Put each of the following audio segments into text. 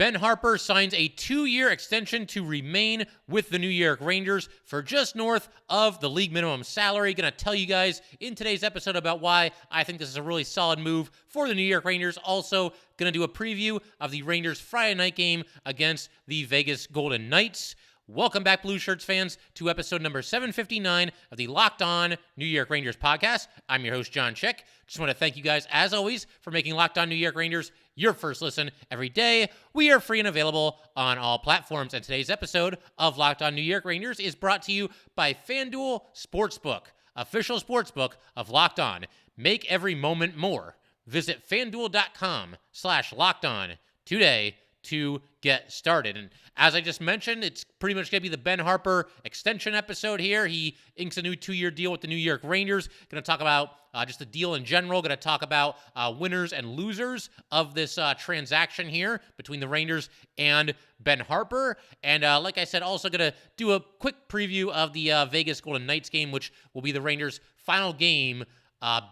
Ben Harpur signs a 2-year extension to remain with the New York Rangers for just north of the league minimum salary. Going to tell you guys in today's episode about why I think this is a really solid move for the New York Rangers. Also, going to do a preview of the Rangers Friday night game against the Vegas Golden Knights. Welcome back, Blue Shirts fans, to episode number 759 of the Locked On New York Rangers podcast. I'm your host, John Chick. Just want to thank you guys, as always, for making Locked On New York Rangers your first listen every day. We are free and available on all platforms, and today's episode of Locked On New York Rangers is brought to you by FanDuel Sportsbook, official sportsbook of Locked On. Make every moment more. Visit FanDuel.com/LockedOn today to get started. And as I just mentioned, it's pretty much going to be the Ben Harpur extension episode here. He inks a new 2-year deal with the New York Rangers. Going to talk about just the deal in general. Going to talk about winners and losers of this transaction here between the Rangers and Ben Harpur. And like I said, also going to do a quick preview of the Vegas Golden Knights game, which will be the Rangers' final game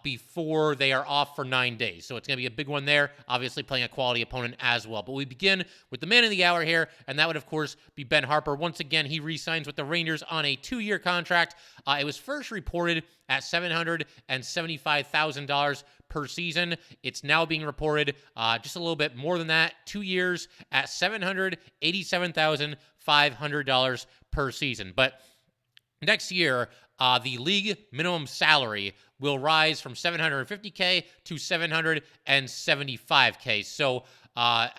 before they are off for 9 days. So it's going to be a big one there, obviously playing a quality opponent as well. But we begin with the man of the hour here, and that would, of course, be Ben Harpur. Once again, he re-signs with the Rangers on a 2-year contract. It was first reported at $775,000 per season. It's now being reported just a little bit more than that, 2 years at $787,500 per season. But next year, the league minimum salary will rise from $750K to $775K. So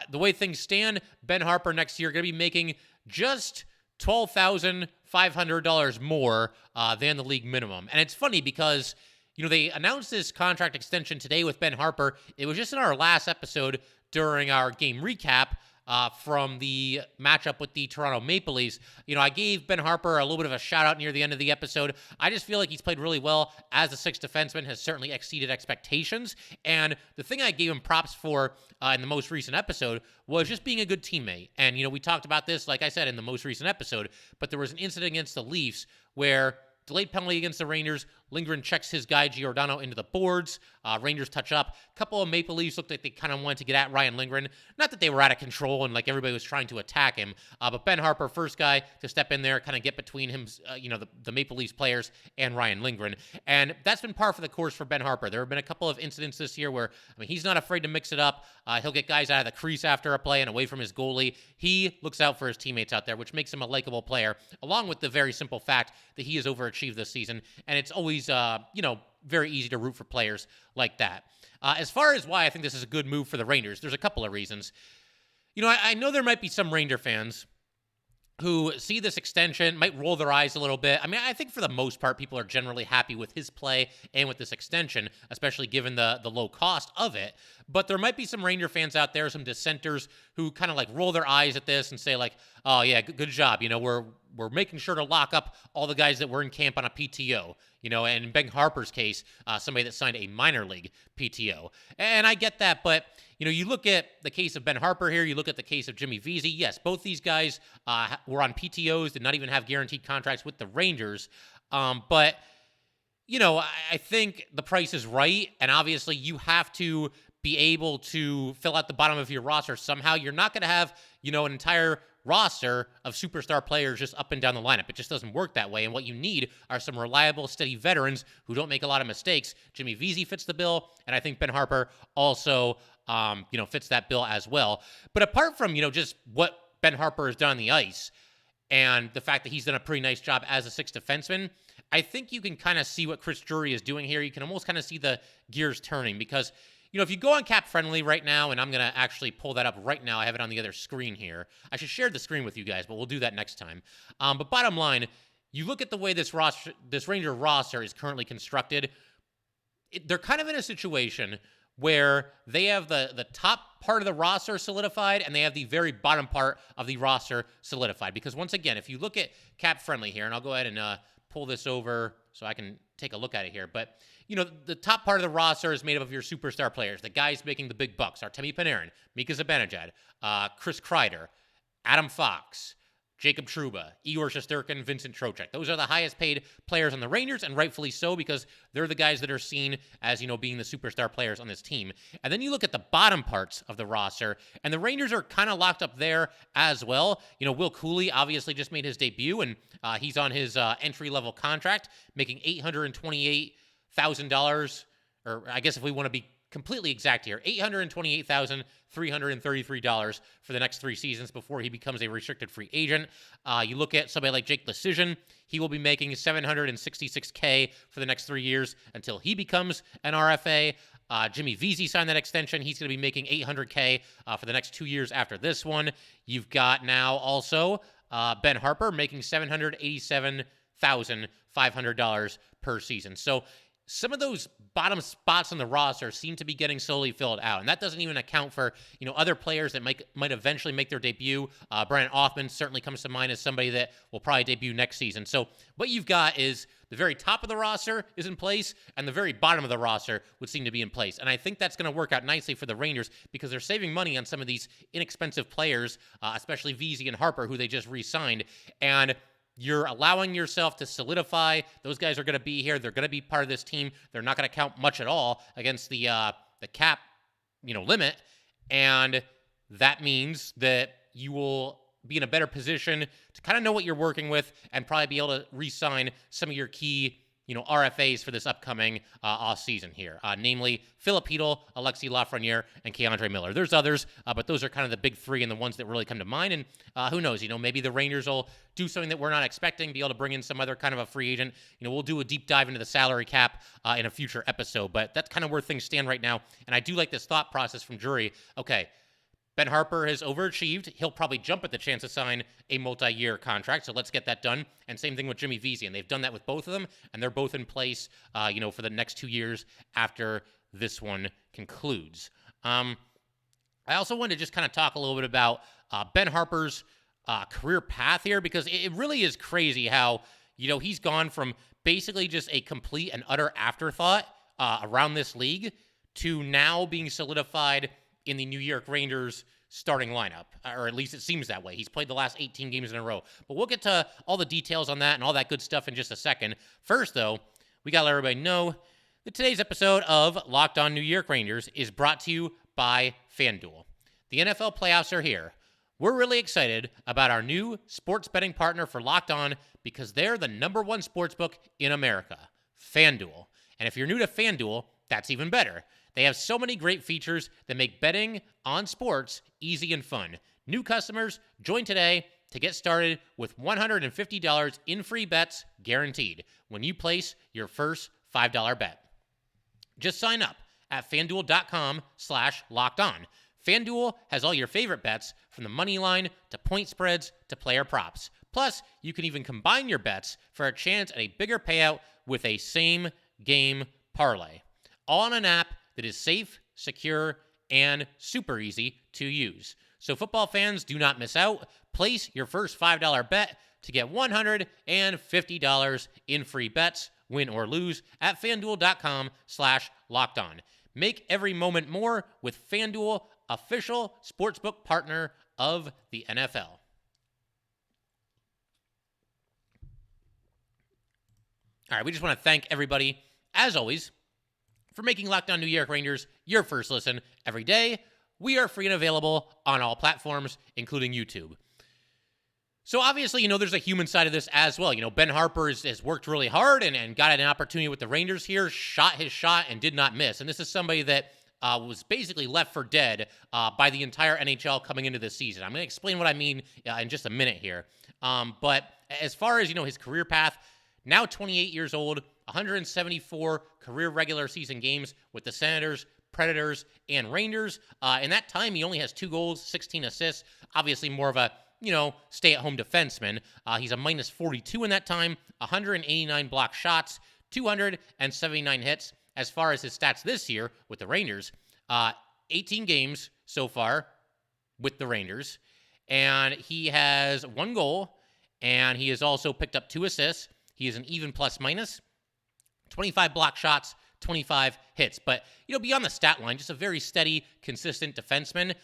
the way things stand, Ben Harpur next year going to be making just $12,500 more than the league minimum. And it's funny because, you know, they announced this contract extension today with Ben Harpur. It was just in our last episode during our game recap from the matchup with the Toronto Maple Leafs. You know, I gave Ben Harpur a little bit of a shout out near the end of the episode. I just feel like he's played really well as a sixth defenseman, has certainly exceeded expectations. And the thing I gave him props for in the most recent episode was just being a good teammate. And, you know, we talked about this, like I said, in the most recent episode, but there was an incident against the Leafs where delayed penalty against the Rangers. Lindgren checks his guy Giordano into the boards. Rangers touch up. A couple of Maple Leafs looked like they kind of wanted to get at Ryan Lindgren. Not that they were out of control and like everybody was trying to attack him, but Ben Harpur, first guy to step in there, kind of get between him, the Maple Leafs players and Ryan Lindgren. And that's been par for the course for Ben Harpur. There have been a couple of incidents this year where, I mean, he's not afraid to mix it up. He'll get guys out of the crease after a play and away from his goalie. He looks out for his teammates out there, which makes him a likable player, along with the very simple fact that he has overachieved this season. And it's always, very easy to root for players like that. As far as why I think this is a good move for the Rangers, there's a couple of reasons. You know, I know there might be some Ranger fans who see this extension, might roll their eyes a little bit. I mean, I think for the most part, people are generally happy with his play and with this extension, especially given the low cost of it. But there might be some Ranger fans out there, some dissenters, who kind of like roll their eyes at this and say like, oh yeah, good job. You know, we're making sure to lock up all the guys that were in camp on a PTO. You know, and in Ben Harpur's case, somebody that signed a minor league PTO. And I get that, but, you know, you look at the case of Ben Harpur here, you look at the case of Jimmy Vesey. Yes, both these guys were on PTOs, did not even have guaranteed contracts with the Rangers. But, you know, I think the price is right, and obviously you have to be able to fill out the bottom of your roster somehow. You're not going to have, you know, an entire roster of superstar players just up and down the lineup. It just doesn't work that way. And what you need are some reliable, steady veterans who don't make a lot of mistakes. Jimmy Vesey fits the bill, and I think Ben Harpur also, fits that bill as well. But apart from, you know, just what Ben Harpur has done on the ice and the fact that he's done a pretty nice job as a sixth defenseman, I think you can kind of see what Chris Drury is doing here. You can almost kind of see the gears turning because, you know, if you go on Cap Friendly right now, and I'm going to actually pull that up right now. I have it on the other screen here. I should share the screen with you guys, but we'll do that next time. But bottom line, you look at the way this Ranger roster is currently constructed, they're kind of in a situation where they have the top part of the roster solidified and they have the very bottom part of the roster solidified. Because once again, if you look at Cap Friendly here, and I'll go ahead and pull this over so I can take a look at it here, but you know, the top part of the roster is made up of your superstar players, the guys making the big bucks: Artemi Panarin, Mika Zibanejad, Chris Kreider, Adam Fox, Jacob Trouba, Igor Shesterkin, Vincent Trocheck. Those are the highest paid players on the Rangers, and rightfully so, because they're the guys that are seen as, being the superstar players on this team. And then you look at the bottom parts of the roster, and the Rangers are kind of locked up there as well. Will Cooley obviously just made his debut, and he's on his entry-level contract, making $828,000, or I guess if we want to be completely exact here, $828,333 for the next 3 seasons before he becomes a restricted free agent. You look at somebody like Jake Leschyshyn, he will be making $766K for the next 3 years until he becomes an RFA. Jimmy Vesey signed that extension. He's going to be making $800K for the next 2 years after this one. You've got now also Ben Harpur making $787,500 per season. So some of those bottom spots on the roster seem to be getting slowly filled out. And that doesn't even account for, other players that might eventually make their debut. Brian Offman certainly comes to mind as somebody that will probably debut next season. So what you've got is the very top of the roster is in place, and the very bottom of the roster would seem to be in place. And I think that's going to work out nicely for the Rangers because they're saving money on some of these inexpensive players, especially Vesey and Harpur, who they just re-signed. And you're allowing yourself to solidify. Those guys are going to be here. They're going to be part of this team. They're not going to count much at all against the cap, limit. And that means that you will be in a better position to kind of know what you're working with and probably be able to re-sign some of your key, RFAs for this upcoming off season here. Namely, Philip Hedl, Alexis Lafreniere, and Keandre Miller. There's others, but those are kind of the big 3 and the ones that really come to mind. And who knows, maybe the Rangers will do something that we're not expecting, be able to bring in some other kind of a free agent. We'll do a deep dive into the salary cap in a future episode, but that's kind of where things stand right now. And I do like this thought process from Drury. Okay, Ben Harpur has overachieved. He'll probably jump at the chance to sign a multi-year contract, so let's get that done. And same thing with Jimmy Vesey, and they've done that with both of them, and they're both in place, for the next 2 years after this one concludes. I also wanted to just kind of talk a little bit about Ben Harpur's career path here, because it really is crazy how, he's gone from basically just a complete and utter afterthought around this league to now being solidified in the New York Rangers starting lineup, or at least it seems that way. He's played the last 18 games in a row. But we'll get to all the details on that and all that good stuff in just a second. First, though, we got to let everybody know that today's episode of Locked On New York Rangers is brought to you by FanDuel. The NFL playoffs are here. We're really excited about our new sports betting partner for Locked On because they're the #1 sportsbook in America, FanDuel. And if you're new to FanDuel, that's even better. They have so many great features that make betting on sports easy and fun. New customers, join today to get started with $150 in free bets guaranteed when you place your first $5 bet. Just sign up at FanDuel.com/lockedon. FanDuel has all your favorite bets from the money line to point spreads to player props. Plus, you can even combine your bets for a chance at a bigger payout with a same game parlay. All on an app that is safe, secure, and super easy to use. So football fans, do not miss out. Place your first $5 bet to get $150 in free bets, win or lose, at FanDuel.com/lockedon. Make every moment more with FanDuel, official sportsbook partner of the NFL. All right, we just want to thank everybody, as always, for making Locked On New York Rangers your first listen every day. We are free and available on all platforms, including YouTube. So obviously, there's a human side of this as well. Ben Harpur has worked really hard and got an opportunity with the Rangers here, shot his shot and did not miss. And this is somebody that was basically left for dead by the entire NHL coming into this season. I'm going to explain what I mean in just a minute here. But as far as, his career path, now 28 years old, 174 career regular season games with the Senators, Predators, and Rangers. In that time, he only has 2 goals, 16 assists. Obviously more of a, stay-at-home defenseman. He's a -42 in that time, 189 blocked shots, 279 hits. As far as his stats this year with the Rangers, 18 games so far with the Rangers. And he has 1 goal, and he has also picked up 2 assists. He is an even plus-minus. 25 block shots, 25 hits. But, beyond the stat line, just a very steady, consistent defenseman.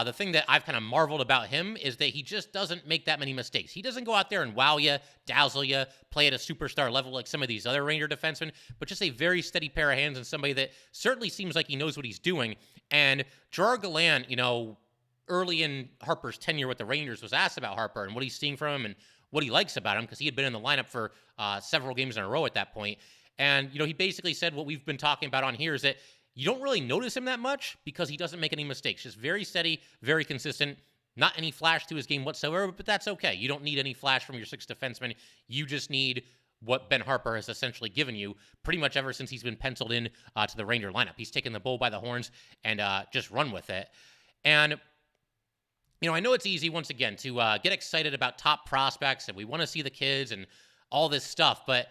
The thing that I've kind of marveled about him is that he just doesn't make that many mistakes. He doesn't go out there and wow you, dazzle you, play at a superstar level like some of these other Ranger defensemen, but just a very steady pair of hands and somebody that certainly seems like he knows what he's doing. And Gerard Gallant, early in Harper's tenure with the Rangers, was asked about Harper and what he's seeing from him and what he likes about him, because he had been in the lineup for several games in a row at that point. And, he basically said what we've been talking about on here is that you don't really notice him that much because he doesn't make any mistakes. Just very steady, very consistent, not any flash to his game whatsoever, but that's okay. You don't need any flash from your sixth defenseman. You just need what Ben Harpur has essentially given you pretty much ever since he's been penciled in to the Ranger lineup. He's taken the bull by the horns and just run with it. And I know it's easy, once again, to get excited about top prospects, and we want to see the kids and all this stuff, but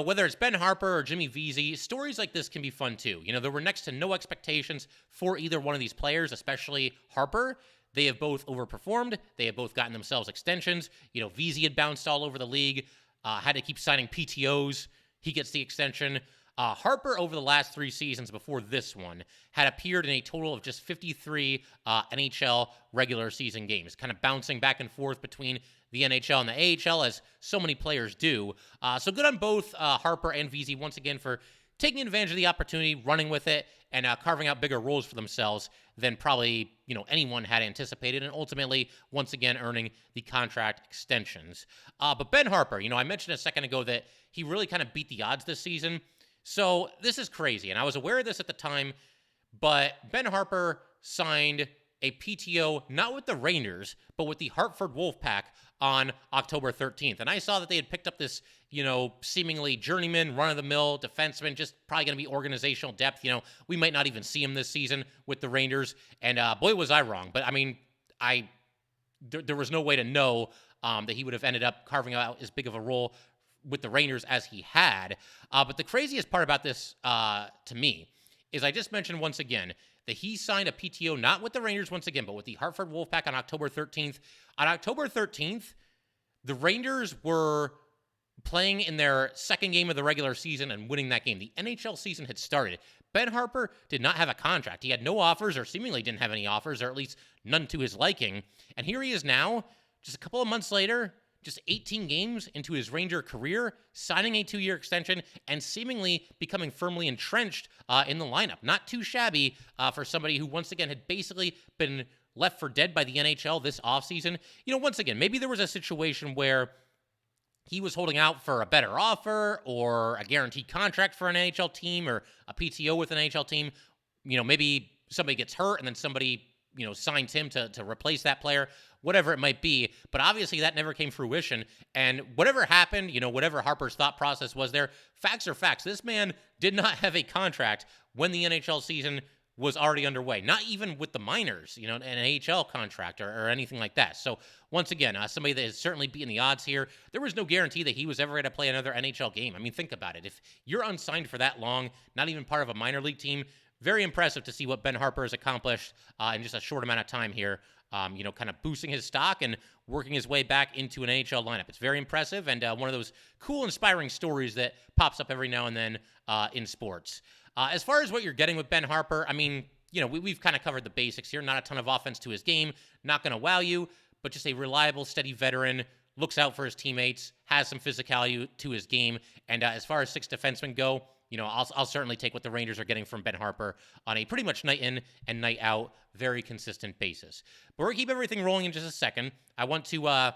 whether it's Ben Harpur or Jimmy Vesey, stories like this can be fun too. There were next to no expectations for either one of these players, especially Harpur. They have both overperformed. They have both gotten themselves extensions. Vesey had bounced all over the league, had to keep signing PTOs. He gets the extension. Harpur, over the last 3 seasons before this one, had appeared in a total of just 53 NHL regular season games, kind of bouncing back and forth between the NHL and the AHL, as so many players do. So good on both Harpur and Vesey, once again, for taking advantage of the opportunity, running with it, and carving out bigger roles for themselves than probably anyone had anticipated, and ultimately, once again, earning the contract extensions. But Ben Harpur, I mentioned a second ago that he really kind of beat the odds this season. So this is crazy, and I was aware of this at the time, but Ben Harpur signed a PTO not with the Rangers, but with the Hartford Wolfpack on October 13th. And I saw that they had picked up this, seemingly journeyman, run-of-the-mill defenseman, just probably going to be organizational depth. We might not even see him this season with the Rangers. And boy, was I wrong. But, there was no way to know that he would have ended up carving out as big of a role with the Rangers as he had. But the craziest part about this, to me, is I just mentioned once again that he signed a PTO not with the Rangers once again, but with the Hartford Wolfpack on October 13th. On October 13th, the Rangers were playing in their second game of the regular season and winning that game. The NHL season had started. Ben Harpur did not have a contract. He had no offers, or seemingly didn't have any offers, or at least none to his liking. And here he is now, just a couple of months later, just 18 games into his Ranger career, signing a 2-year extension, and seemingly becoming firmly entrenched in the lineup. Not too shabby for somebody who, once again, had basically been left for dead by the NHL this offseason. Once again, maybe there was a situation where he was holding out for a better offer or a guaranteed contract for an NHL team or a PTO with an NHL team. Maybe somebody gets hurt and then somebody signs him to replace that player, whatever it might be. But obviously that never came to fruition. And whatever happened, whatever Harper's thought process was there, facts are facts. This man did not have a contract when the NHL season was already underway, not even with the minors, an AHL contract or anything like that. So once again, somebody that is certainly beating the odds here. There was no guarantee that he was ever going to play another NHL game. think about it. If you're unsigned for that long, not even part of a minor league team, very impressive to see what Ben Harpur has accomplished in just a short amount of time here, kind of boosting his stock and working his way back into an NHL lineup. It's very impressive and one of those cool, inspiring stories that pops up every now and then in sports. As far as what you're getting with Ben Harpur, we've kind of covered the basics here. Not a ton of offense to his game, not going to wow you, but just a reliable, steady veteran, looks out for his teammates, has some physicality to his game. And as far as six defensemen go, I'll certainly take what the Rangers are getting from Ben Harpur on a pretty much night in and night out, very consistent basis. But we're going to keep everything rolling in just a second. I want to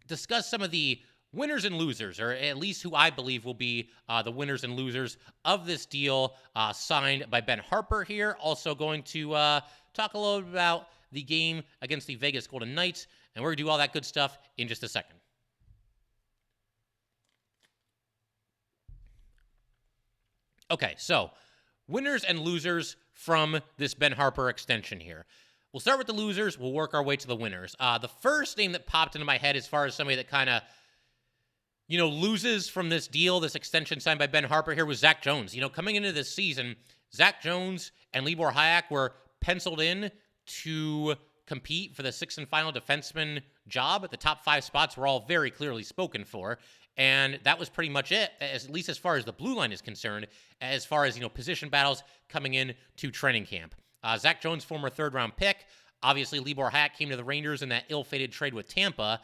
discuss some of the winners and losers, or at least who I believe will be the winners and losers of this deal signed by Ben Harpur here. Also going to talk a little bit about the game against the Vegas Golden Knights, and we're going to do all that good stuff in just a second. Okay, so winners and losers from this Ben Harpur extension here. We'll start with the losers. We'll work our way to the winners. The first name that popped into my head as far as somebody that kind of, loses from this deal, this extension signed by Ben Harpur here, was Zac Jones. Coming into this season, Zac Jones and Libor Hajek were penciled in to compete for the sixth and final defenseman job. The top 5 spots were all very clearly spoken for. And that was pretty much it, at least as far as the blue line is concerned, as far as, position battles coming in to training camp. Zac Jones, former third-round pick. Obviously, Libor Hajek came to the Rangers in that ill-fated trade with Tampa.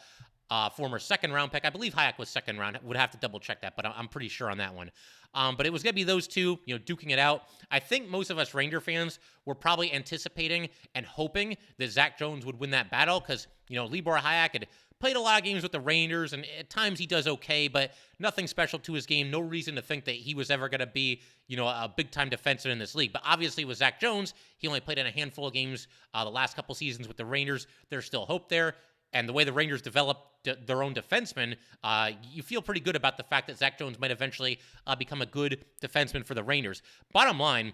Former second-round pick. I believe Hajek was second round. Would have to double-check that, but I'm pretty sure on that one. But it was going to be those two, duking it out. I think most of us Ranger fans were probably anticipating and hoping that Zac Jones would win that battle because, Libor Hajek had played a lot of games with the Rangers, and at times he does okay, but nothing special to his game. No reason to think that he was ever going to be, a big-time defenseman in this league. But obviously with Zac Jones, he only played in a handful of games the last couple seasons with the Rangers. There's still hope there. And the way the Rangers develop their own defensemen, you feel pretty good about the fact that Zac Jones might eventually become a good defenseman for the Rangers. Bottom line,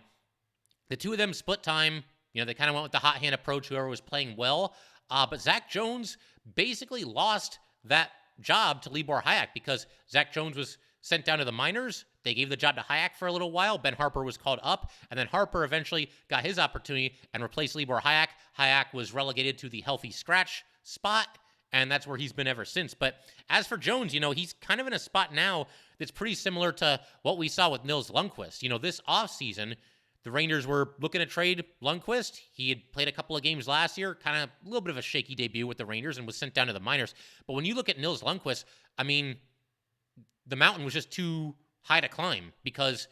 the two of them split time. They kind of went with the hot hand approach, whoever was playing well. But Zac Jones basically lost that job to Libor Hajek because Zac Jones was sent down to the minors. They gave the job to Hajek for a little while. Ben Harpur was called up, and then Harpur eventually got his opportunity and replaced Libor Hajek. Hajek was relegated to the healthy scratch spot, and that's where he's been ever since. But as for Jones, he's kind of in a spot now that's pretty similar to what we saw with Nils Lundkvist. This offseason, the Rangers were looking to trade Lundkvist. He had played a couple of games last year, kind of a little bit of a shaky debut with the Rangers and was sent down to the minors. But when you look at Nils Lundkvist, the mountain was just too high to climb because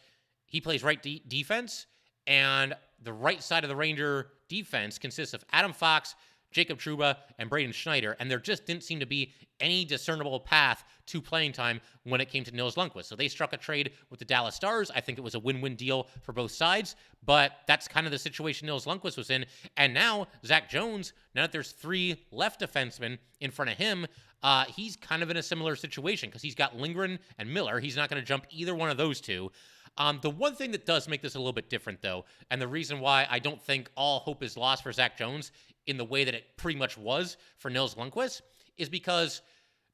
he plays right defense, and the right side of the Ranger defense consists of Adam Fox, Jacob Trouba, and Braden Schneider, and there just didn't seem to be any discernible path to playing time when it came to Nils Lundkvist. So they struck a trade with the Dallas Stars. I think it was a win-win deal for both sides, but that's kind of the situation Nils Lundkvist was in. And now, Zac Jones, now that there's 3 left defensemen in front of him, he's kind of in a similar situation because he's got Lindgren and Miller. He's not going to jump either one of those two. The one thing that does make this a little bit different, though, and the reason why I don't think all hope is lost for Zac Jones in the way that it pretty much was for Nils Lundkvist, is because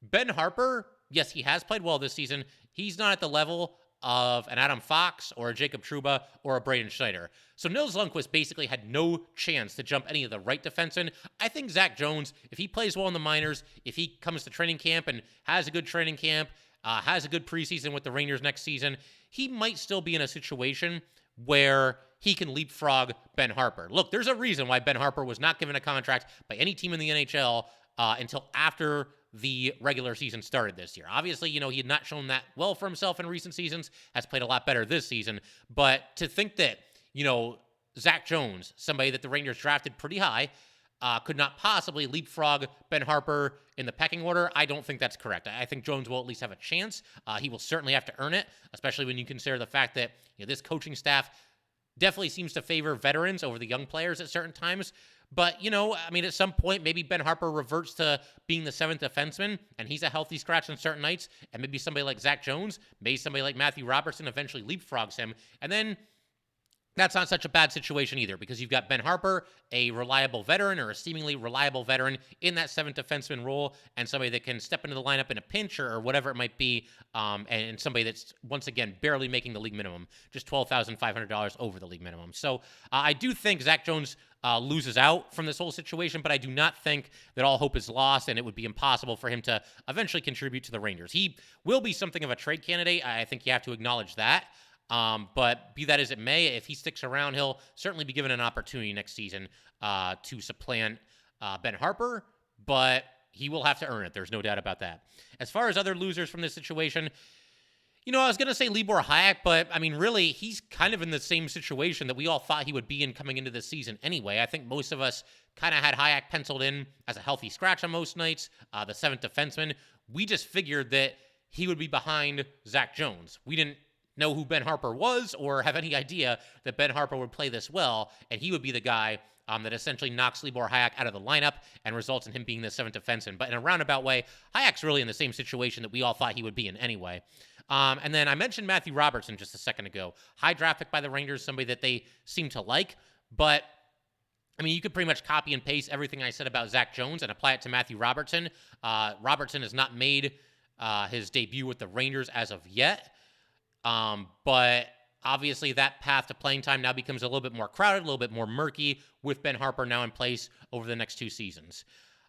Ben Harpur, yes, he has played well this season. He's not at the level of an Adam Fox or a Jacob Trouba or a Braden Schneider. So Nils Lundkvist basically had no chance to jump any of the right defensemen. I think Zac Jones, if he plays well in the minors, if he comes to training camp and has a good training camp, has a good preseason with the Rangers next season, he might still be in a situation where he can leapfrog Ben Harpur. Look, there's a reason why Ben Harpur was not given a contract by any team in the NHL until after the regular season started this year. Obviously, he had not shown that well for himself in recent seasons, has played a lot better this season. But to think that, Zac Jones, somebody that the Rangers drafted pretty high, could not possibly leapfrog Ben Harpur in the pecking order, I don't think that's correct. I think Jones will at least have a chance. He will certainly have to earn it, especially when you consider the fact that this coaching staff definitely seems to favor veterans over the young players at certain times. But, at some point, maybe Ben Harpur reverts to being the 7th defenseman, and he's a healthy scratch on certain nights, and maybe somebody like Zac Jones, maybe somebody like Matthew Robertson eventually leapfrogs him, and then that's not such a bad situation either, because you've got Ben Harpur, a reliable veteran or a seemingly reliable veteran in that 7th defenseman role, and somebody that can step into the lineup in a pinch or whatever it might be, and somebody that's, once again, barely making the league minimum, just $12,500 over the league minimum. So I do think Zac Jones loses out from this whole situation, but I do not think that all hope is lost, and it would be impossible for him to eventually contribute to the Rangers. He will be something of a trade candidate. I think you have to acknowledge that. But be that as it may, if he sticks around, he'll certainly be given an opportunity next season to supplant Ben Harpur, but he will have to earn it. There's no doubt about that. As far as other losers from this situation, I was going to say Libor Hajek, but, really, he's kind of in the same situation that we all thought he would be in coming into this season anyway. I think most of us kind of had Hajek penciled in as a healthy scratch on most nights, the 7th defenseman. We just figured that he would be behind Zac Jones. We didn't know who Ben Harpur was or have any idea that Ben Harpur would play this well, and he would be the guy that essentially knocks Libor Hajek out of the lineup and results in him being the 7th defenseman. But in a roundabout way, Hayek's really in the same situation that we all thought he would be in anyway. And then I mentioned Matthew Robertson just a second ago. High draft pick by the Rangers, somebody that they seem to like. But, you could pretty much copy and paste everything I said about Zac Jones and apply it to Matthew Robertson. Robertson has not made his debut with the Rangers as of yet. But Obviously, that path to playing time now becomes a little bit more crowded, a little bit more murky with Ben Harpur now in place over the next 2 seasons.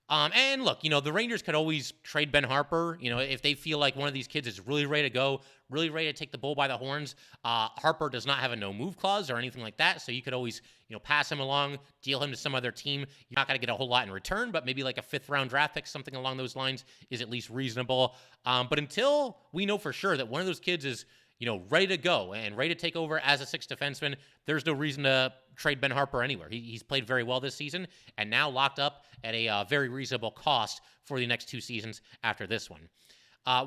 And look, the Rangers could always trade Ben Harpur. If they feel like one of these kids is really ready to go, really ready to take the bull by the horns. Harpur does not have a no-move clause or anything like that, so you could always, pass him along, deal him to some other team. You're not going to get a whole lot in return, but maybe like a 5th-round draft pick, something along those lines is at least reasonable. But until we know for sure that one of those kids is ready to go and ready to take over as a 6th defenseman, there's no reason to trade Ben Harpur anywhere. He's played very well this season and now locked up at a very reasonable cost for the next 2 seasons after this one.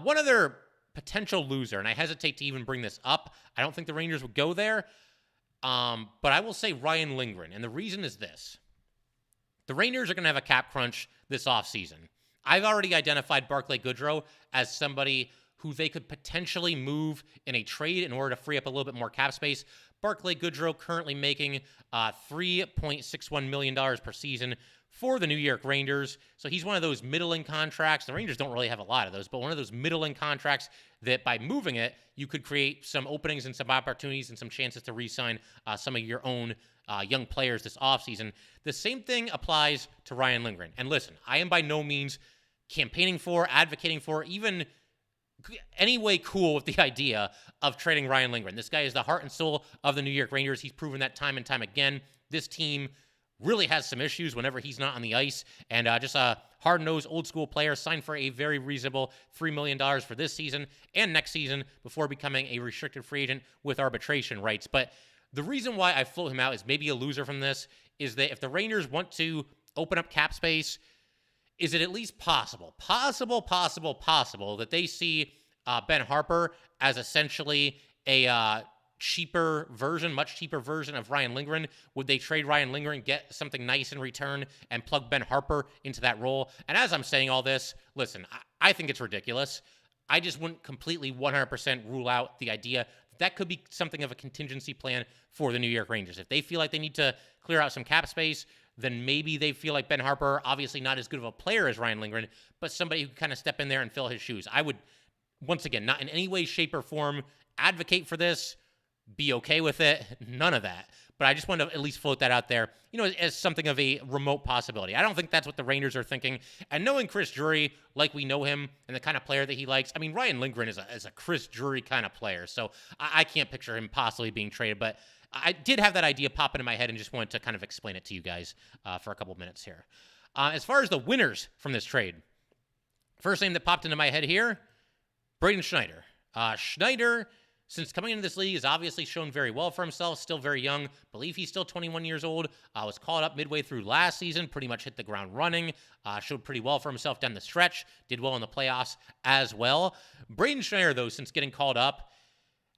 One other potential loser, and I hesitate to even bring this up. I don't think the Rangers would go there, but I will say Ryan Lindgren, and the reason is this. The Rangers are going to have a cap crunch this offseason. I've already identified Barclay Goodrow as somebody who they could potentially move in a trade in order to free up a little bit more cap space. Barclay Goodrow currently making $3.61 million per season for the New York Rangers. So he's one of those middling contracts. The Rangers don't really have a lot of those, but one of those middling contracts that by moving it, you could create some openings and some opportunities and some chances to re-sign some of your own young players this offseason. The same thing applies to Ryan Lindgren. And listen, I am by no means campaigning for, advocating for, even any way cool with the idea of trading Ryan Lindgren. This guy is the heart and soul of the New York Rangers. He's proven that time and time again. This team really has some issues whenever he's not on the ice, and just a hard-nosed, old-school player signed for a very reasonable $3 million for this season and next season before becoming a restricted free agent with arbitration rights. But the reason why I float him out as maybe a loser from this is that if the Rangers want to open up cap space, is it at least possible that they see Ben Harpur as essentially a much cheaper version of Ryan Lindgren? Would they trade Ryan Lindgren, get something nice in return, and plug Ben Harpur into that role? And as I'm saying all this, listen, I think it's ridiculous. I just wouldn't completely 100% rule out the idea that could be something of a contingency plan for the New York Rangers. If they feel like they need to clear out some cap space, then maybe they feel like Ben Harpur, obviously not as good of a player as Ryan Lindgren, but somebody who can kind of step in there and fill his shoes. I would, once again, not in any way, shape, or form advocate for this, be okay with it, none of that. But I just want to at least float that out there, as something of a remote possibility. I don't think that's what the Rangers are thinking. And knowing Chris Drury, like we know him, and the kind of player that he likes, I mean, Ryan Lindgren is a Chris Drury kind of player, so I can't picture him possibly being traded. But I did have that idea pop into my head and just wanted to kind of explain it to you guys for a couple minutes here. As far as the winners from this trade, first name that popped into my head here, Braden Schneider. Schneider, since coming into this league, has obviously shown very well for himself, still very young. Believe he's still 21 years old. Was called up midway through last season, pretty much hit the ground running, showed pretty well for himself down the stretch, did well in the playoffs as well. Braden Schneider, though, since getting called up,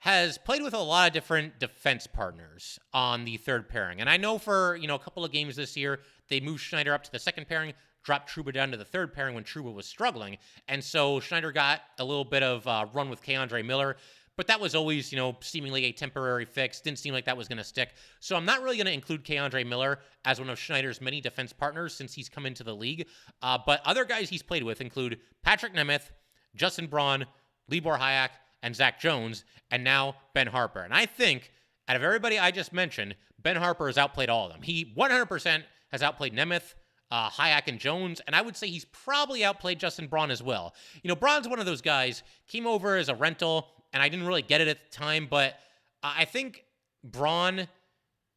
has played with a lot of different defense partners on the third pairing. And I know for, a couple of games this year, they moved Schneider up to the second pairing, dropped Trouba down to the third pairing when Trouba was struggling. And so Schneider got a little bit of run with K'Andre Miller, but that was always, seemingly a temporary fix. Didn't seem like that was going to stick. So I'm not really going to include K'Andre Miller as one of Schneider's many defense partners since he's come into the league. But other guys he's played with include Patrick Nemeth, Justin Braun, Libor Hajek, and Zac Jones, and now Ben Harpur. And I think, out of everybody I just mentioned, Ben Harpur has outplayed all of them. He 100% has outplayed Nemeth, Hajek, and Jones, and I would say he's probably outplayed Justin Braun as well. Braun's one of those guys, came over as a rental, and I didn't really get it at the time, but I think Braun,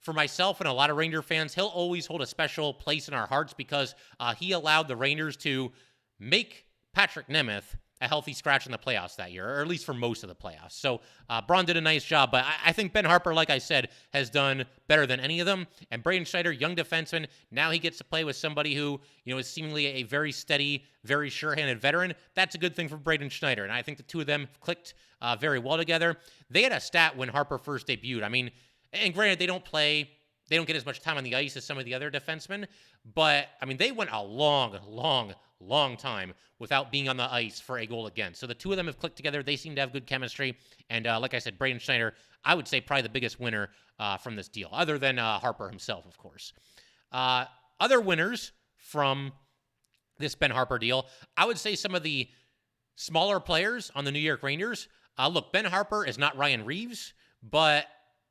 for myself and a lot of Ranger fans, he'll always hold a special place in our hearts because he allowed the Rangers to make Patrick Nemeth a healthy scratch in the playoffs that year, or at least for most of the playoffs. So Braun did a nice job, but I think Ben Harpur, like I said, has done better than any of them. And Braden Schneider, young defenseman, now he gets to play with somebody who, is seemingly a very steady, very sure-handed veteran. That's a good thing for Braden Schneider, and I think the two of them clicked very well together. They had a stat when Harpur first debuted. I mean, and granted, they don't get as much time on the ice as some of the other defensemen, but, I mean, they went a long time without being on the ice for a goal against. So the two of them have clicked together. They seem to have good chemistry. And like I said, Braden Schneider, I would say probably the biggest winner from this deal, other than Harpur himself, of course. Other winners from this Ben Harpur deal, I would say some of the smaller players on the New York Rangers. Look, Ben Harpur is not Ryan Reeves, but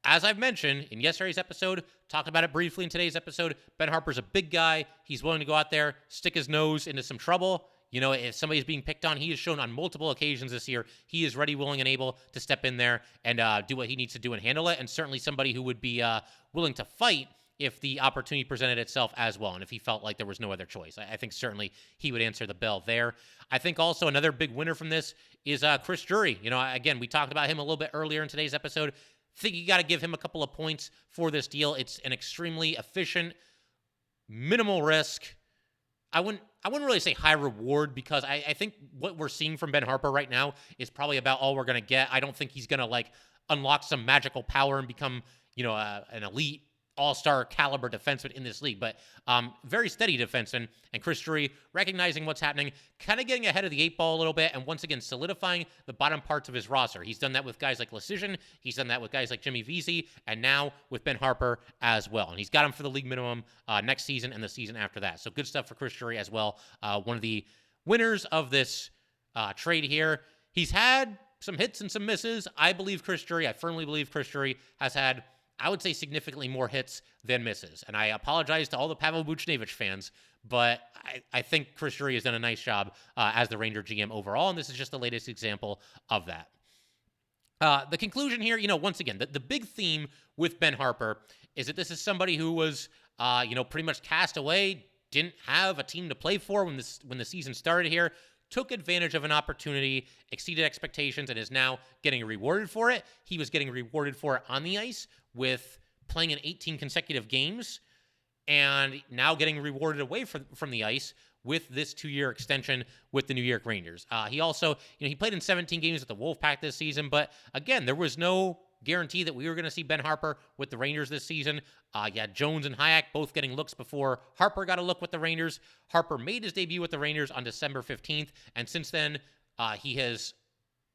as I've mentioned in yesterday's episode, talked about it briefly in today's episode, Ben Harpur's a big guy. He's willing to go out there, stick his nose into some trouble. You know, if somebody's being picked on, he has shown on multiple occasions this year he is ready, willing, and able to step in there and do what he needs to do and handle it. And certainly somebody who would be willing to fight if the opportunity presented itself as well, and if he felt like there was no other choice. I think certainly he would answer the bell there. I think also another big winner from this is Chris Drury. You know, again, we talked about him a little bit earlier in today's episode. I think you got to give him a couple of points for this deal. It's an extremely efficient, minimal risk. I wouldn't really say high reward, because I think what we're seeing from Ben Harpur right now is probably about all we're going to get. I don't think he's going to like unlock some magical power and become, you know, an elite all-star caliber defenseman in this league, but very steady defenseman. And Chris Drury, recognizing what's happening, kind of getting ahead of the 8-ball a little bit, and once again solidifying the bottom parts of his roster. He's done that with guys like Leschyshyn, he's done that with guys like Jimmy Vesey, and now with Ben Harpur as well. And he's got him for the league minimum next season and the season after that. So good stuff for Chris Drury as well. One of the winners of this trade here. He's had some hits and some misses. I firmly believe Chris Drury has had, I would say, significantly more hits than misses. And I apologize to all the Pavel Buchnevich fans, but I think Chris Drury has done a nice job as the Ranger GM overall, and this is just the latest example of that. The conclusion here, you know, once again, the big theme with Ben Harpur is that this is somebody who was, pretty much cast away, didn't have a team to play for when the season started here, took advantage of an opportunity, exceeded expectations, and is now getting rewarded for it. He was getting rewarded for it on the ice with playing in 18 consecutive games, and now getting rewarded away from the ice with this 2-year extension with the New York Rangers. He also, he played in 17 games with the Wolfpack this season, but again, there was no guarantee that we were going to see Ben Harpur with the Rangers this season. You had Jones and Hayek both getting looks before Harpur got a look with the Rangers. Harpur made his debut with the Rangers on December 15th, and since then, he has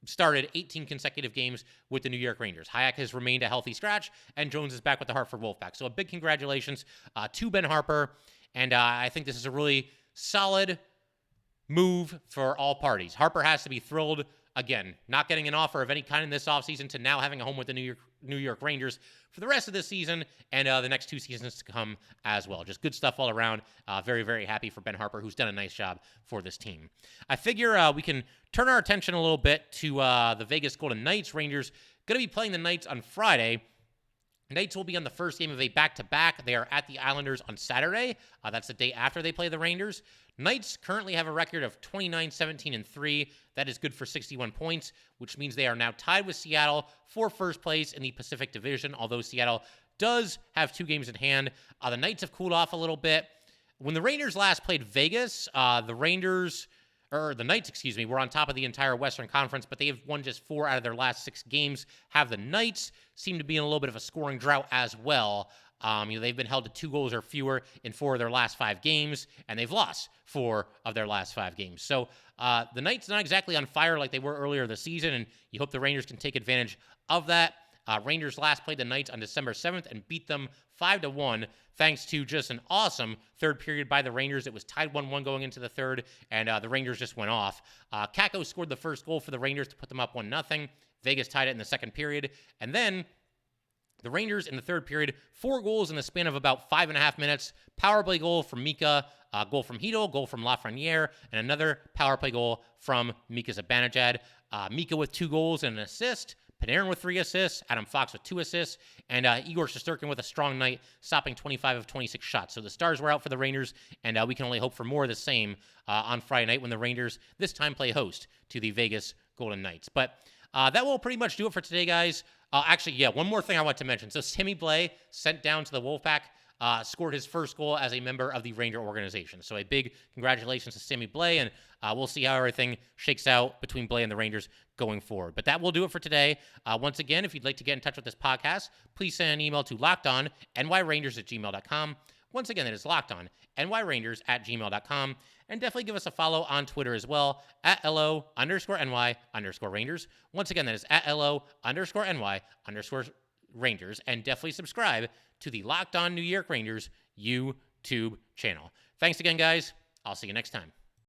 started 18 consecutive games with the New York Rangers. Hayek has remained a healthy scratch, and Jones is back with the Hartford Wolfpack. So a big congratulations to Ben Harpur, and I think this is a really solid move for all parties. Harpur has to be thrilled, again, not getting an offer of any kind in this offseason to now having a home with the New York Rangers for the rest of this season and the next 2 seasons to come as well. Just good stuff all around. Very, very happy for Ben Harpur, who's done a nice job for this team. I figure we can turn our attention a little bit to the Vegas Golden Knights. Rangers going to be playing the Knights on Friday. Knights will be on the first game of a back-to-back. They are at the Islanders on Saturday. That's the day after they play the Rangers. Knights currently have a record of 29-17-3. That is good for 61 points, which means they are now tied with Seattle for first place in the Pacific Division, although Seattle does have 2 games in hand. The Knights have cooled off a little bit. When the Rangers last played Vegas, the Knights, were on top of the entire Western Conference, but they have won just 4 out of their last 6 games. The Knights seem to be in a little bit of a scoring drought as well. They've been held to 2 goals or fewer in 4 of their last 5 games, and they've lost 4 of their last 5 games. So the Knights not exactly on fire like they were earlier this season, and you hope the Rangers can take advantage of that. Rangers last played the Knights on December 7th and beat them 5-1, thanks to just an awesome third period by the Rangers. It was tied 1-1 going into the third, and the Rangers just went off. Kakko scored the first goal for the Rangers to put them up 1-0. Vegas tied it in the second period, and then the Rangers in the third period, 4 goals in the span of about 5.5 minutes. Power play goal from Mika, goal from Hito, goal from Lafreniere, and another power play goal from Mika Zibanejad. Mika with 2 goals and an assist. Panarin with 3 assists, Adam Fox with 2 assists, and Igor Shesterkin with a strong night, stopping 25 of 26 shots. So the stars were out for the Rangers, and we can only hope for more of the same on Friday night when the Rangers this time play host to the Vegas Golden Knights. But that will pretty much do it for today, guys. One more thing I want to mention. So Sammy Blais, sent down to the Wolfpack, scored his first goal as a member of the Ranger organization. So a big congratulations to Sammy Blais, and we'll see how everything shakes out between Blais and the Rangers going forward. But that will do it for today. Once again, if you'd like to get in touch with this podcast, please send an email to lockedonnyrangers@gmail.com. Once again, that is lockedonnyrangers@gmail.com. And definitely give us a follow on Twitter as well, at @LO_NY_Rangers. Once again, that is at @LO_NY_Rangers. And definitely subscribe to the Locked On New York Rangers YouTube channel. Thanks again, guys. I'll see you next time.